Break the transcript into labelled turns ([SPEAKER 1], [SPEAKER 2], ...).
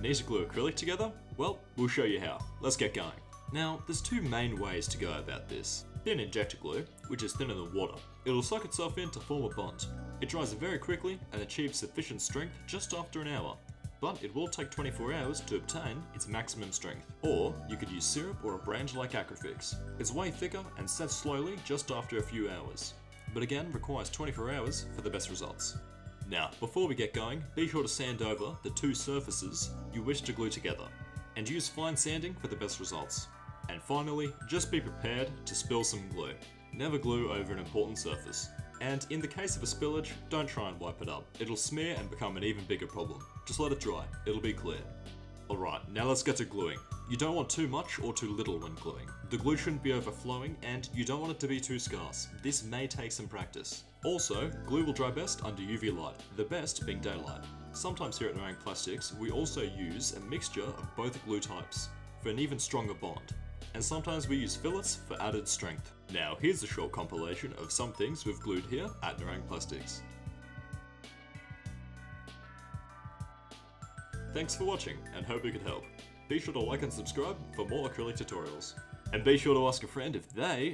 [SPEAKER 1] need to glue acrylic together? Well, we'll show you how. Let's get going. Now, there's two main ways to go about this. Thin injector glue, which is thinner than water. It'll suck itself in to form a bond. It dries very quickly and achieves sufficient strength just after an hour. But it will take 24 hours to obtain its maximum strength. Or, you could use syrup or a brand like Acrylic. It's way thicker and sets slowly just after a few hours. But again, requires 24 hours for the best results. Now, before we get going, be sure to sand over the two surfaces you wish to glue together. And use fine sanding for the best results. And finally, just be prepared to spill some glue. Never glue over an important surface. And in the case of a spillage, don't try and wipe it up. It'll smear and become an even bigger problem. Just let it dry, it'll be clear. Alright, now let's get to gluing. You don't want too much or too little when gluing. The glue shouldn't be overflowing and you don't want it to be too scarce. This may take some practice. Also, glue will dry best under UV light, the best being daylight. Sometimes here at Nerang Plastics, we also use a mixture of both glue types for an even stronger bond. And sometimes we use fillets for added strength. Now here's a short compilation of some things we've glued here at Nerang Plastics. Thanks for watching and hope we could help. Be sure to like and subscribe for more acrylic tutorials. And be sure to ask a friend if they